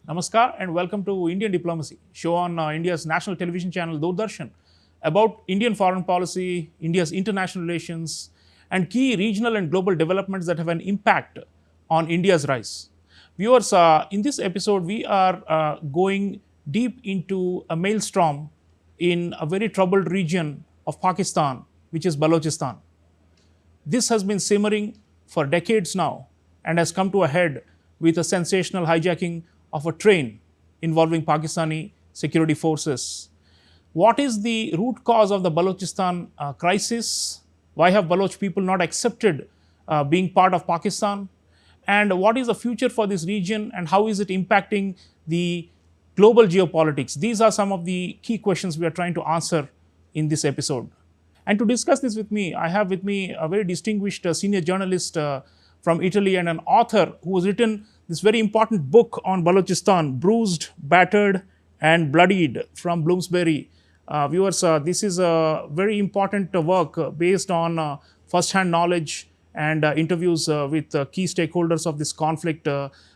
Namaskar and welcome to Indian Diplomacy, show on India's national television channel Doordarshan about Indian foreign policy, India's international relations, and key regional and global developments that have an impact on India's rise. Viewers, in this episode, we are going deep into a maelstrom in a very troubled region of Pakistan, which is Balochistan. This has been simmering for decades now and has come to a head with a sensational hijacking of a train involving Pakistani security forces. What is the root cause of the Balochistan crisis? Why have Baloch people not accepted being part of Pakistan? And what is the future for this region and how is it impacting the global geopolitics? These are some of the key questions we are trying to answer in this episode. And to discuss this with me, I have with me a very distinguished senior journalist from Italy and an author who has written this very important book on Balochistan, Bruised, Battered and Bloodied from Bloomsbury. Viewers, this is a very important work based on first-hand knowledge and interviews with key stakeholders of this conflict.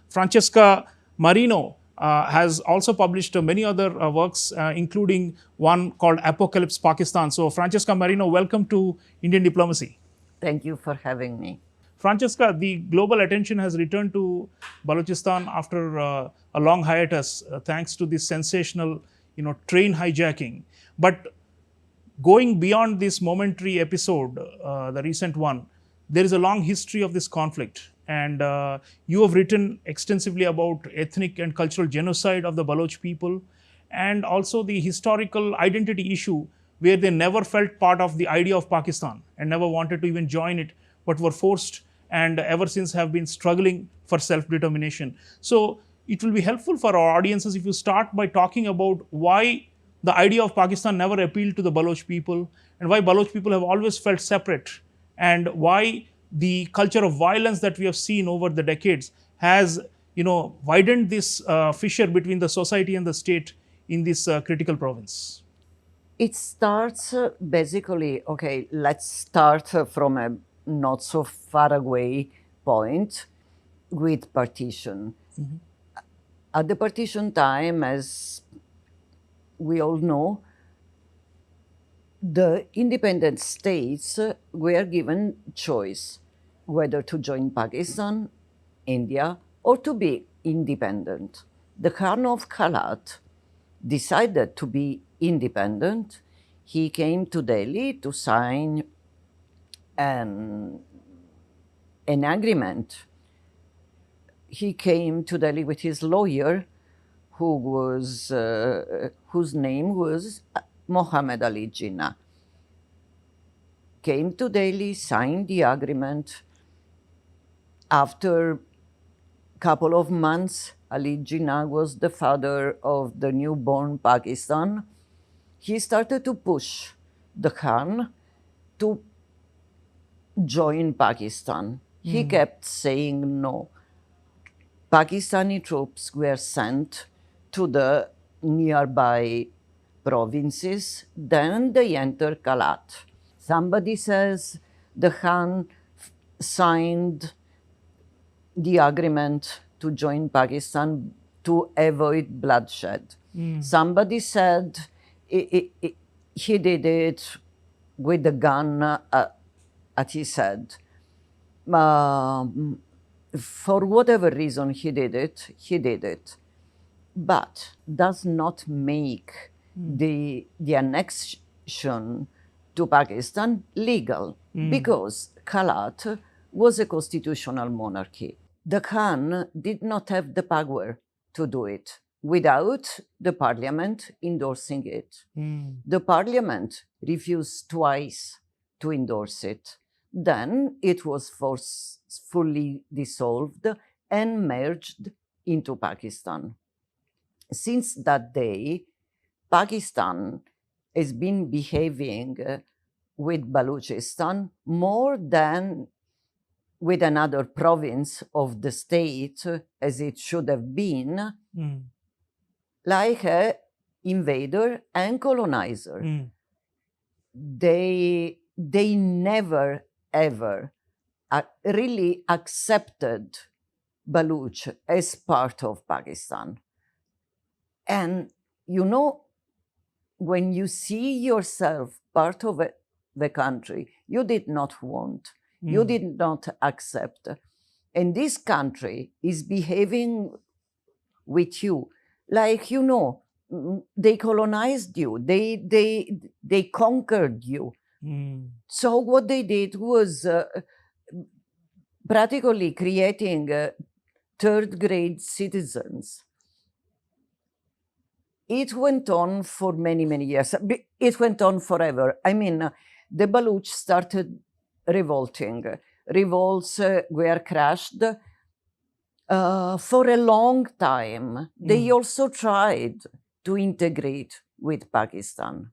Francesca Marino has also published many other works, including one called Apocalypse Pakistan. So, Francesca Marino, welcome to Indian Diplomacy. Thank you for having me. Francesca, the global attention has returned to Balochistan after a long hiatus, thanks to this sensational, train hijacking. But going beyond this momentary episode, the recent one, there is a long history of this conflict. And you have written extensively about ethnic and cultural genocide of the Baloch people and also the historical identity issue where they never felt part of the idea of Pakistan and never wanted to even join it, but were forced and ever since have been struggling for self-determination. So it will be helpful for our audiences if you start by talking about why the idea of Pakistan never appealed to the Baloch people and why Baloch people have always felt separate and why the culture of violence that we have seen over the decades has widened this fissure between the society and the state in this critical province. It starts basically, let's start from a not so far away point with partition. Mm-hmm. At the partition time, as we all know, the independent states were given choice whether to join Pakistan, India, or to be independent. The Khan of Kalat decided to be independent. He came to Delhi to sign an agreement. He came to Delhi with his lawyer, whose name was Mohammed Ali Jinnah. Came to Delhi, signed the agreement. After a couple of months, Ali Jinnah was the father of the newborn Pakistan. He started to push the Khan to join Pakistan. He kept saying no. Pakistani troops were sent to the nearby provinces, then they enter Kalat. Somebody says the Khan signed the agreement to join Pakistan to avoid bloodshed. Somebody said he did it with the gun at his head. For whatever reason he did it. But does not make the annexion to Pakistan legal because Kalat was a constitutional monarchy. The Khan did not have the power to do it without the parliament endorsing it. The parliament refused twice to endorse it. Then it was forcefully dissolved and merged into Pakistan. Since that day, Pakistan has been behaving with Balochistan more than with another province of the state, as it should have been, like an invader and colonizer. They never, ever really accepted Baloch as part of Pakistan. And you know, when you see yourself part of the country you did not want, you did not accept, and this country is behaving with you like, you know, they colonized you, they conquered you. So what they did was practically creating third grade citizens. It went on for many, many years. It went on forever. I mean, the Baloch started revolting. Revolts were crushed for a long time. They also tried to integrate with Pakistan.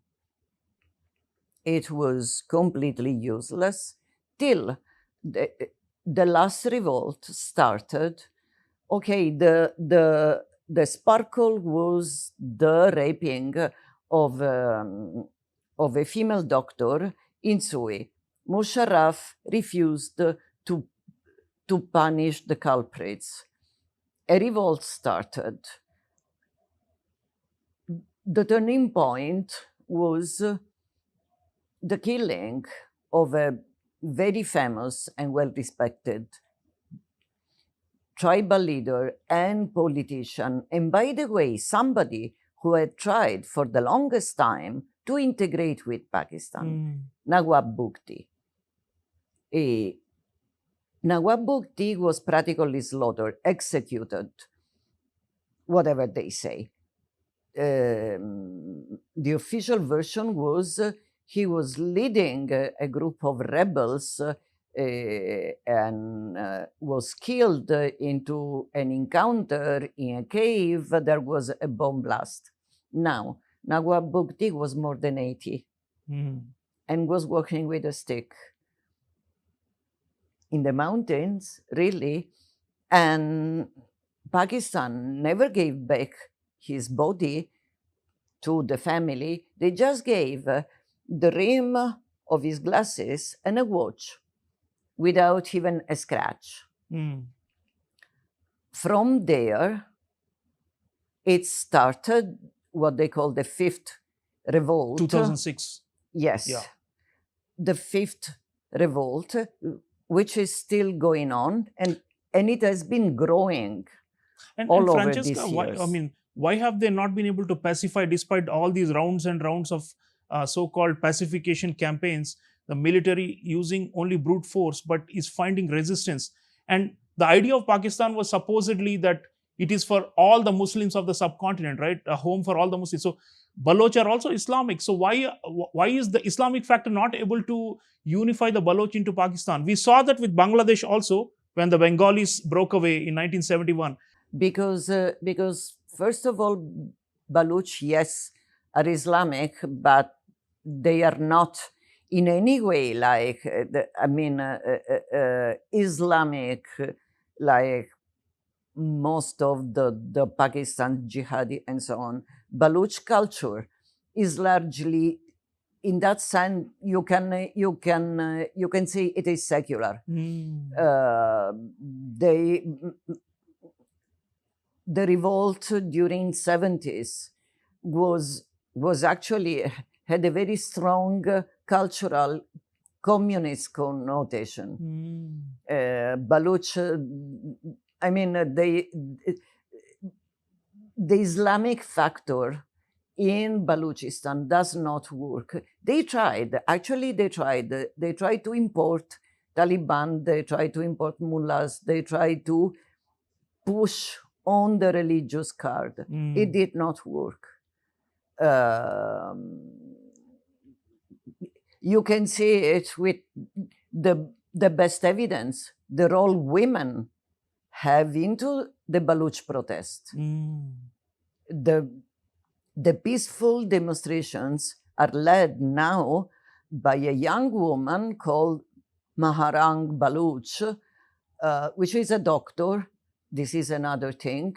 It was completely useless till the last revolt started. Okay, the sparkle was the raping of a female doctor in Sui. Musharraf refused to punish the culprits. A revolt started. The turning point was the killing of a very famous and well-respected tribal leader and politician, and by the way, somebody who had tried for the longest time to integrate with Pakistan, Nawab Bukti. Nawab Bukti was practically slaughtered, executed, whatever they say. The official version was he was leading a group of rebels and was killed into an encounter in a cave. There was a bomb blast. Now, Nawab Bukti was more than 80 and was walking with a stick in the mountains, really. And Pakistan never gave back his body to the family. They just gave the rim of his glasses and a watch without even a scratch. From there, it started what they call the fifth revolt. 2006. Yes. Yeah. The fifth revolt, which is still going on, and it has been growing all over these years. Why have they not been able to pacify despite all these rounds and rounds of so-called pacification campaigns? The military using only brute force, but is finding resistance. And the idea of Pakistan was supposedly that it is for all the Muslims of the subcontinent, right? A home for all the Muslims. So Baloch are also Islamic. So why is the Islamic factor not able to unify the Baloch into Pakistan? We saw that with Bangladesh also when the Bengalis broke away in 1971. Because first of all, Baloch, yes, are Islamic, but they are not in any way like, Islamic, like most of the Pakistan jihadi and so on. Baloch culture is largely, in that sense, you can say it is secular. The revolt during 70s was actually had a very strong cultural communist connotation. Baloch, the Islamic factor in Balochistan does not work. They tried to import Taliban, they tried to import mullahs, they tried to push on the religious card. It did not work. You can see it with the best evidence, the role women have into the Baloch protest. The peaceful demonstrations are led now by a young woman called Maharang Baloch, which is a doctor. This is another thing.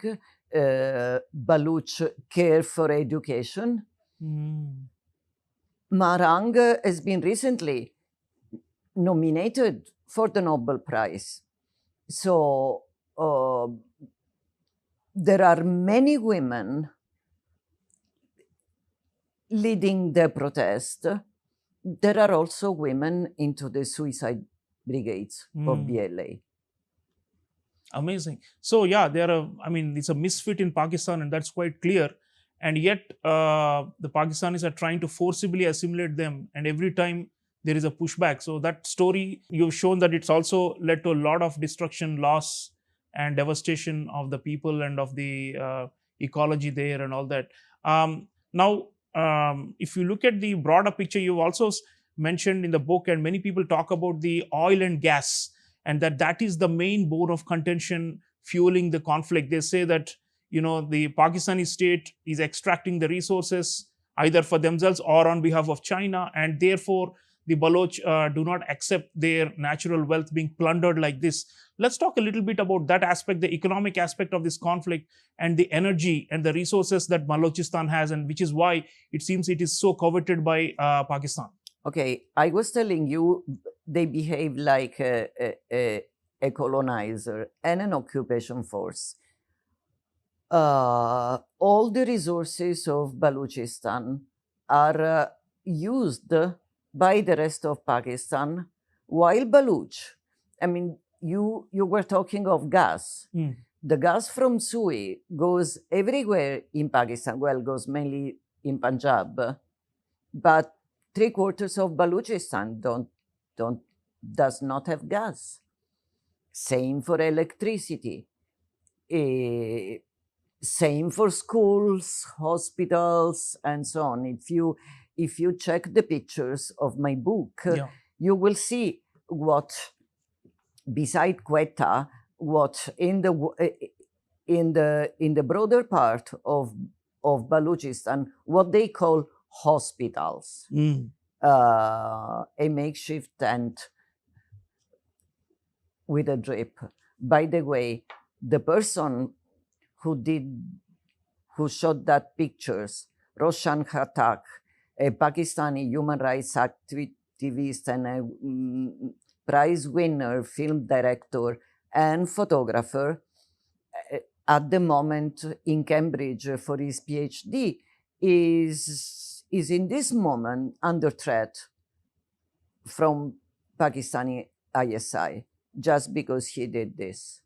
Baloch Care for Education. Maharang has been recently nominated for the Nobel Prize. So there are many women leading the protest. There are also women into the suicide brigades of BLA. Amazing. So yeah, it's a misfit in Pakistan, and that's quite clear. And yet, the Pakistanis are trying to forcibly assimilate them, and every time there is a pushback. So that story, you've shown that it's also led to a lot of destruction, loss, and devastation of the people and of the ecology there and all that. Now, if you look at the broader picture, you've also mentioned in the book, and many people talk about the oil and gas, and that is the main bone of contention fueling the conflict. They say that the Pakistani state is extracting the resources either for themselves or on behalf of China, and therefore the Baloch do not accept their natural wealth being plundered like this. Let's talk a little bit about that aspect, the economic aspect of this conflict, and the energy and the resources that Balochistan has, and which is why it seems it is so coveted by Pakistan. Okay, I was telling you they behave like a colonizer and an occupation force. All the resources of Balochistan are used by the rest of Pakistan, while Baloch, I mean, you were talking of gas. The gas from Sui goes everywhere in Pakistan. Well, goes mainly in Punjab, but 3/4 of Balochistan does not have gas. Same for electricity. Same for schools, hospitals, and so on. If you check the pictures of my book, you will see what, beside Quetta, what in the broader part of Balochistan, what they call hospitals, a makeshift tent with a drip. By the way, the person who shot that pictures, Roshan Khattak, a Pakistani human rights activist and a prize winner, film director and photographer, at the moment in Cambridge for his PhD, is in this moment under threat from Pakistani ISI just because he did this.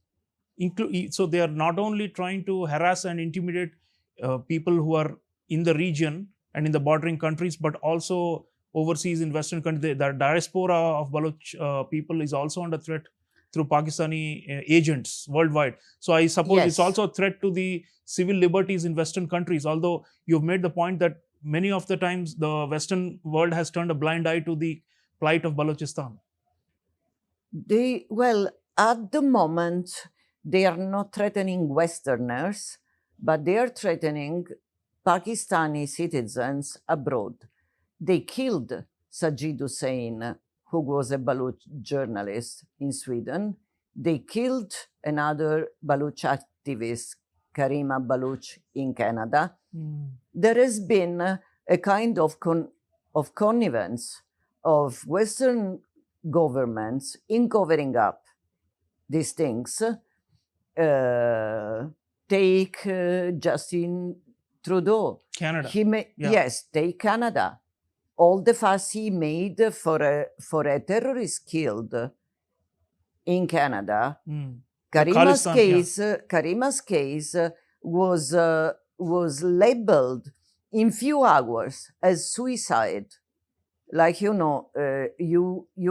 So they are not only trying to harass and intimidate people who are in the region and in the bordering countries, but also overseas in Western countries. The diaspora of Baloch people is also under threat through Pakistani agents worldwide. So I suppose it's also a threat to the civil liberties in Western countries, although you've made the point that many of the times the Western world has turned a blind eye to the plight of Balochistan. At the moment, they are not threatening Westerners, but they are threatening Pakistani citizens abroad. They killed Sajid Hussain, who was a Baloch journalist in Sweden. They killed another Baloch activist, Karima Baloch, in Canada. There has been a kind of connivance of Western governments in covering up these things. Take Justin Trudeau. Canada. Yes, take Canada. All the fuss he made for a terrorist killed in Canada. Karima's case was labeled in few hours as suicide. Like, you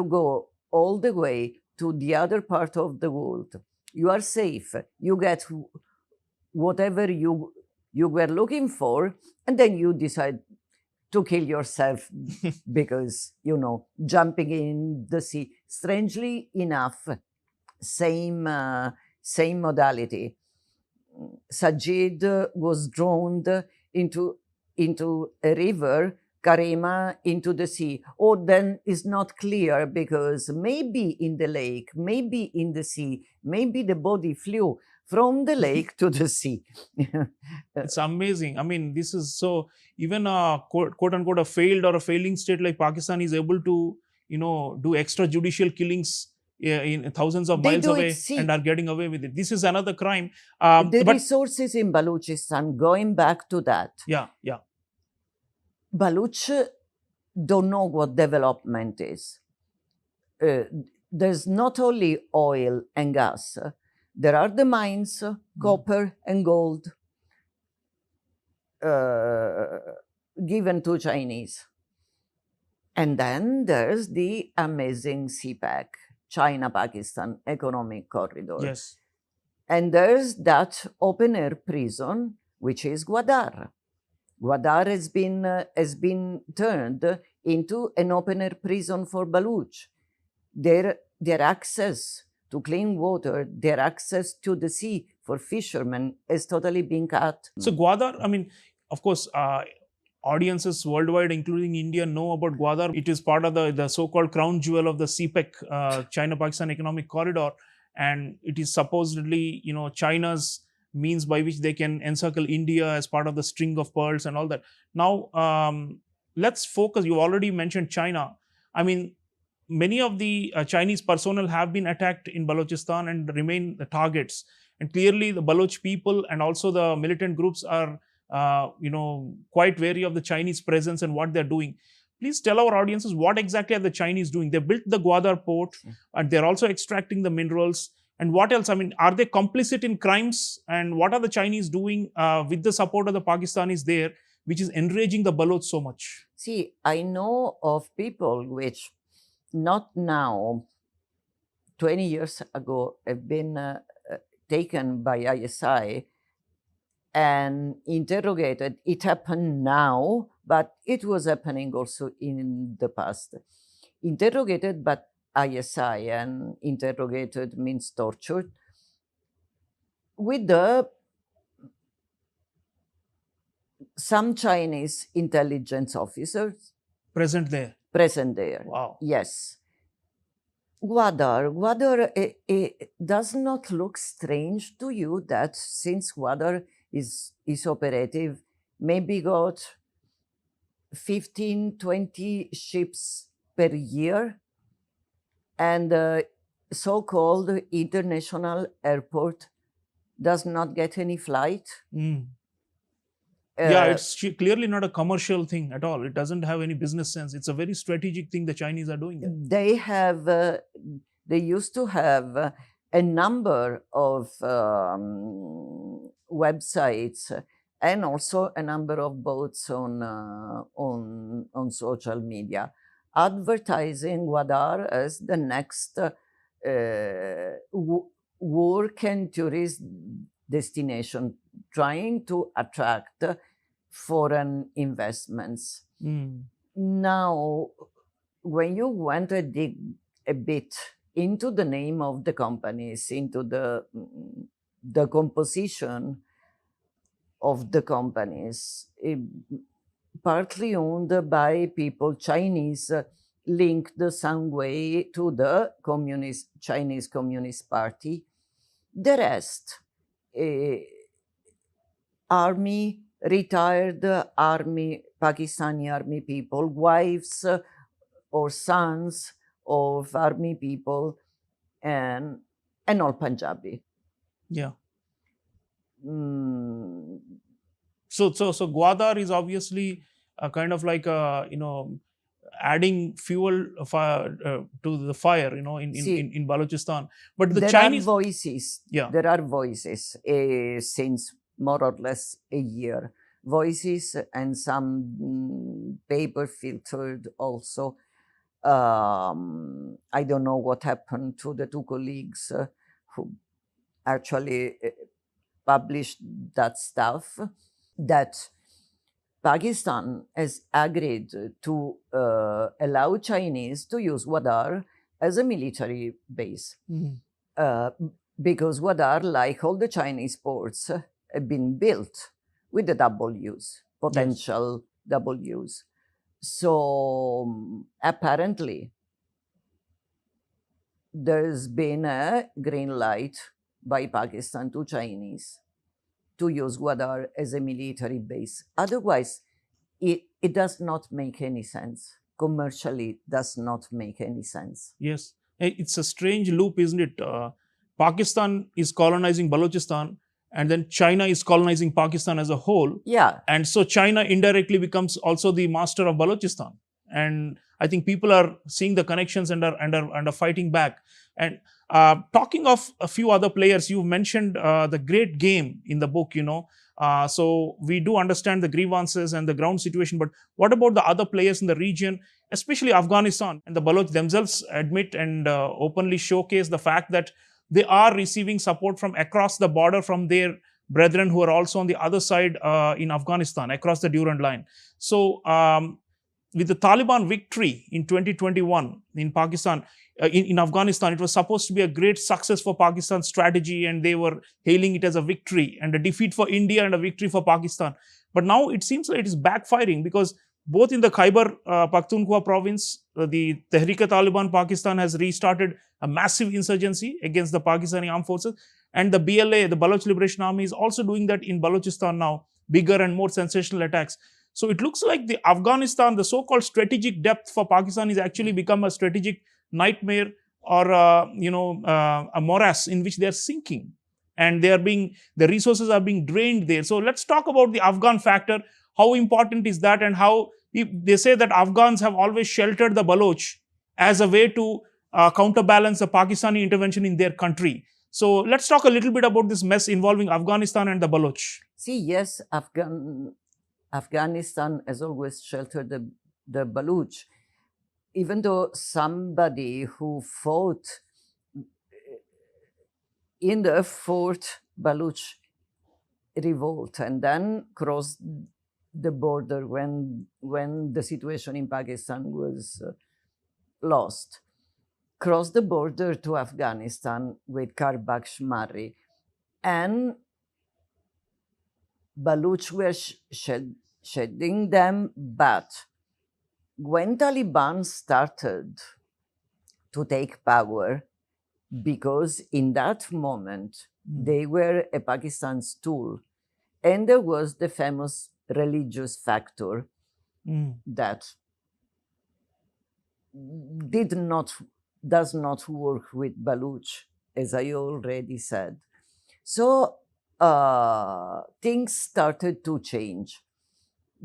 go all the way to the other part of the world. You are safe. You get whatever you were looking for, and then you decide to kill yourself because, jumping in the sea. Strangely enough, same modality. Sajid was drowned into a river, Karima into the sea. Then it's not clear because maybe in the lake, maybe in the sea, maybe the body flew from the lake to the sea. It's amazing. I mean, this is so, even a quote unquote a failed or a failing state like Pakistan is able to, do extrajudicial killings in thousands of miles away and are getting away with it. This is another crime. The resources in Balochistan, going back to that. Yeah. Baloch don't know what development is. There's not only oil and gas, there are the mines, copper and gold, given to Chinese. And then there's the amazing CPEC, China-Pakistan Economic Corridor. Yes. And there's that open-air prison, which is Gwadar. Gwadar has been turned into an open-air prison for Baloch. Their access to clean water, their access to the sea for fishermen has totally been cut. So Gwadar, I mean, of course, audiences worldwide, including India, know about Gwadar. It is part of the so-called crown jewel of the CPEC, China-Pakistan Economic Corridor, and it is supposedly, China's means by which they can encircle India as part of the string of pearls and all that. Now, let's focus. You already mentioned China. I mean, many of the Chinese personnel have been attacked in Balochistan and remain the targets. And clearly, the Baloch people and also the militant groups are, quite wary of the Chinese presence and what they're doing. Please tell our audiences what exactly are the Chinese doing. They built the Gwadar port, and they're also extracting the minerals. And what else? I mean, are they complicit in crimes? And what are the Chinese doing with the support of the Pakistanis there, which is enraging the Baloch so much? See, I know of people which, not now, 20 years ago, have been taken by ISI and interrogated. It happened now, but it was happening also in the past. Interrogated by ISI, and interrogated means tortured, with some Chinese intelligence officers Present there. Wow. Yes. Gwadar, it does not look strange to you that since Gwadar is operative, maybe got 15, 20 ships per year, and the so-called international airport does not get any flight. It's clearly not a commercial thing at all. It doesn't have any business sense. It's a very strategic thing the Chinese are doing there. They used to have a number of websites and also a number of boats on social media, advertising Gwadar as the next work and tourist destination, trying to attract foreign investments. Now, when you want to dig a bit into the name of the companies, into the composition of the companies, partly owned by people, Chinese, linked some way to the Chinese Communist Party. The rest, retired army, Pakistani army people, wives or sons of army people, and all Punjabi. Yeah. So Gwadar is obviously a kind of like adding fuel to the fire, in Balochistan. But the Chinese voices. Yeah. There are voices since more or less a year. Voices and some paper filtered also. I don't know what happened to the two colleagues who actually published that stuff, that Pakistan has agreed to allow Chinese to use Gwadar as a military base. Because Gwadar, like all the Chinese ports, have been built with the double use, potential double use. So apparently, there's been a green light by Pakistan to Chinese to use Gwadar as a military base. Otherwise, it does not make any sense. Commercially, does not make any sense. Yes. It's a strange loop, isn't it? Pakistan is colonizing Balochistan, and then China is colonizing Pakistan as a whole. Yeah. And so China indirectly becomes also the master of Balochistan. And I think people are seeing the connections and are fighting back. And talking of a few other players, you mentioned the great game in the book, so we do understand the grievances and the ground situation, but what about the other players in the region, especially Afghanistan? And the Baloch themselves admit and openly showcase the fact that they are receiving support from across the border from their brethren who are also on the other side in Afghanistan, across the Durand line. So with the Taliban victory in 2021 in Pakistan, in Afghanistan, it was supposed to be a great success for Pakistan's strategy, and they were hailing it as a victory and a defeat for India and a victory for Pakistan. But now it seems like it is backfiring, because both in the Khyber Pakhtunkhwa province, the Tehrik-e-Taliban Pakistan has restarted a massive insurgency against the Pakistani armed forces, and the BLA, the Baloch Liberation Army, is also doing that in Balochistan now, bigger and more sensational attacks. So it looks like the Afghanistan, the so-called strategic depth for Pakistan, is actually become a strategic nightmare, or a morass in which they are sinking, and the resources are being drained there. So let's talk about the Afghan factor. How important is that, and how they say that Afghans have always sheltered the Baloch as a way to counterbalance the Pakistani intervention in their country. So let's talk a little bit about this mess involving Afghanistan and the Baloch. See, yes, Afghanistan has always sheltered the Baloch, even though somebody who fought in the fourth Baloch revolt and then crossed the border when the situation in Pakistan was lost, crossed the border to Afghanistan with Karbakh Shmari, and Baloch were shedding them, but when Taliban started to take power, because in that moment they were a Pakistan's tool, and there was the famous religious factor that does not work with Baloch, as I already said. So things started to change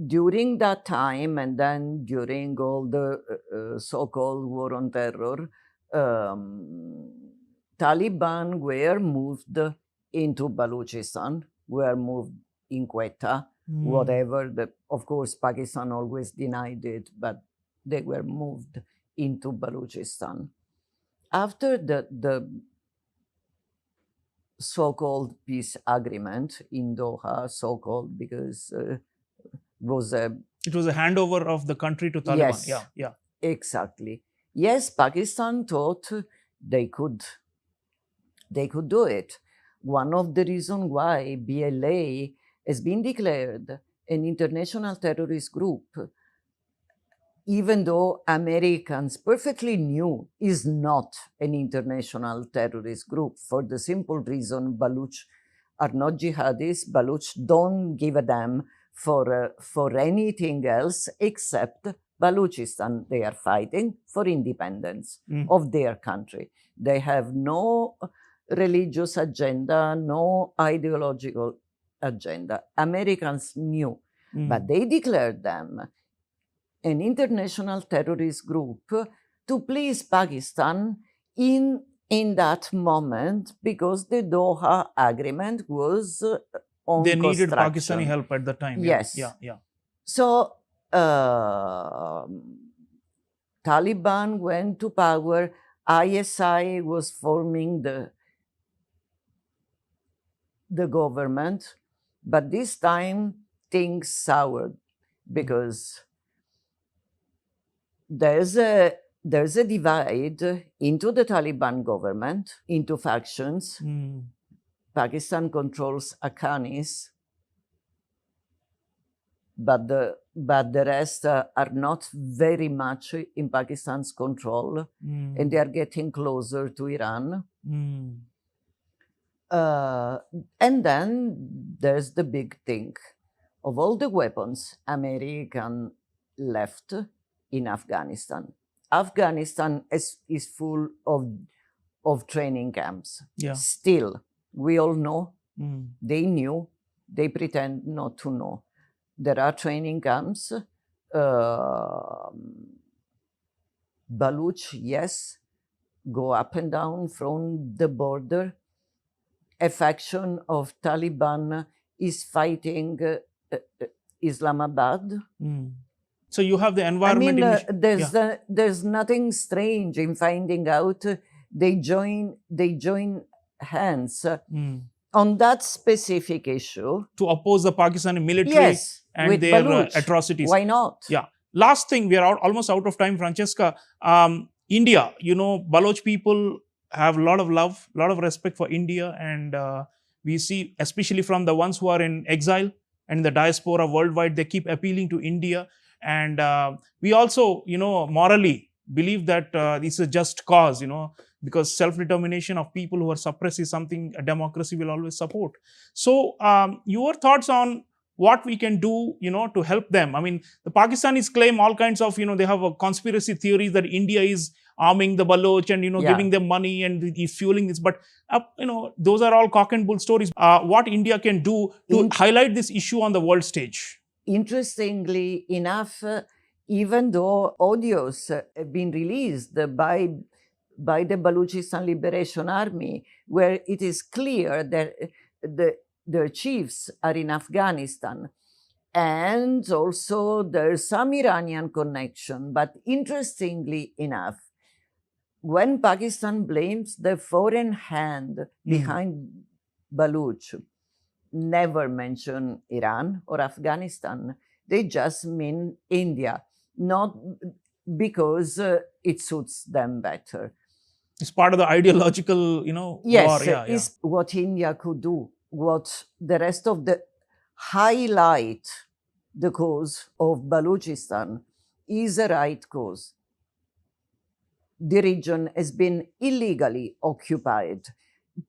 during that time, and then during all the so-called war on terror. Taliban were moved into Balochistan, were moved in Quetta, whatever. Of course, Pakistan always denied it, but they were moved into Balochistan. After the so-called peace agreement in Doha, so-called because it was a handover of the country to Taliban. Yes, yeah, exactly. Yes, Pakistan thought they could do it. One of the reasons why BLA has been declared an international terrorist group, even though Americans perfectly knew is not an international terrorist group, for the simple reason Baloch are not jihadis. Baloch don't give a damn for anything else except Balochistan. They are fighting for independence of their country. They have no religious agenda, no ideological agenda. Americans knew, but they declared them an international terrorist group to please Pakistan in that moment, because the Doha agreement was on they needed construction. Pakistani help at the time. Yes. Yeah. So Taliban went to power. ISI was forming the government, but this time things soured, because there's a divide into the Taliban government, into factions. Pakistan controls Afghanis, but the rest are not very much in Pakistan's control, and they are getting closer to Iran. And then there's the big thing of all the weapons American left in Afghanistan. Afghanistan is full of training camps. Yeah. Still, we all know They knew, they pretend not to know. There are training camps. Baloch, yes, go up and down from the border. A faction of Taliban is fighting Islamabad. So you have the I environment. mean, there's nothing strange in finding out they join hands on that specific issue to oppose the Pakistani military yes, and with their Baloch. atrocities. Why not? Yeah. Last thing, we are almost out of time, Francesca. India, Baloch people have a lot of love, a lot of respect for India, and we see, especially from the ones who are in exile and the diaspora worldwide, they keep appealing to India. And we also, morally believe that this is a just cause, because self-determination of people who are suppressed is something a democracy will always support. So your thoughts on what we can do, to help them? I mean, the Pakistanis claim all kinds of, they have a conspiracy theories that India is arming the Baloch and, giving them money and is fueling this. But, those are all cock and bull stories. What India can do to highlight this issue on the world stage? Interestingly enough, even though audios have been released by the Balochistan Liberation Army, where it is clear that their chiefs are in Afghanistan, and also there's some Iranian connection. But interestingly enough, when Pakistan blames the foreign hand behind Baloch, never mention Iran or Afghanistan. They just mean India, not because it suits them better. It's part of the ideological, yes, war. Yeah, it's what India could do, what the rest of the highlight the cause of Balochistan is a right cause. The region has been illegally occupied.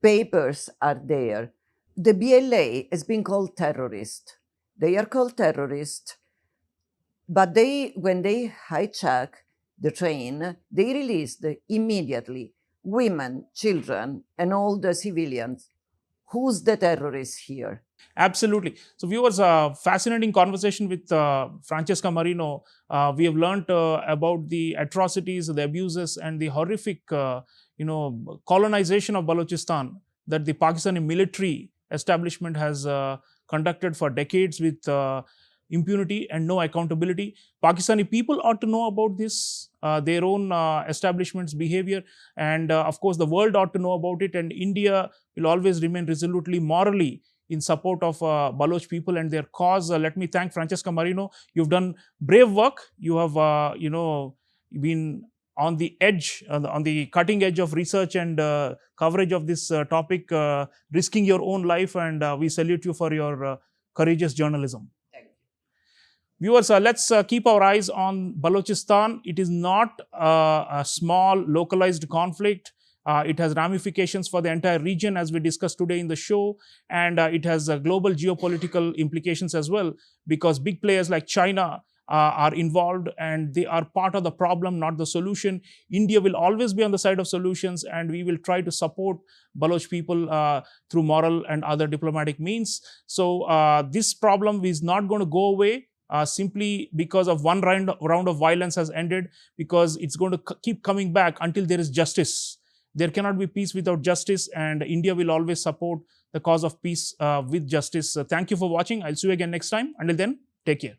Papers are there. The BLA has been called terrorist. They are called terrorist, but when they hijack the train, they released immediately women, children, and all the civilians. Who's the terrorist here? Absolutely. So viewers, fascinating conversation with Francesca Marino. We have learned about the atrocities, the abuses, and the horrific, colonization of Balochistan that the Pakistani military establishment has conducted for decades with impunity and no accountability. Pakistani people ought to know about this, their own establishment's behavior, and of course the world ought to know about it, and India will always remain resolutely morally in support of Baloch people and their cause. Let me thank Francesca Marino. You've done brave work. You have, been on the edge, on the cutting edge of research and coverage of this topic, risking your own life, and we salute you for your courageous journalism. Thank you. Viewers, let's keep our eyes on Balochistan. It is not a small localized conflict. It has ramifications for the entire region, as we discussed today in the show, and it has global geopolitical implications as well, because big players like China are involved, and they are part of the problem, not the solution. India will always be on the side of solutions, and we will try to support Baloch people through moral and other diplomatic means. So this problem is not going to go away simply because of one round of violence has ended, because it's going to keep coming back until there is justice. There cannot be peace without justice, and India will always support the cause of peace with justice. Thank you for watching. I'll see you again next time. Until then, take care.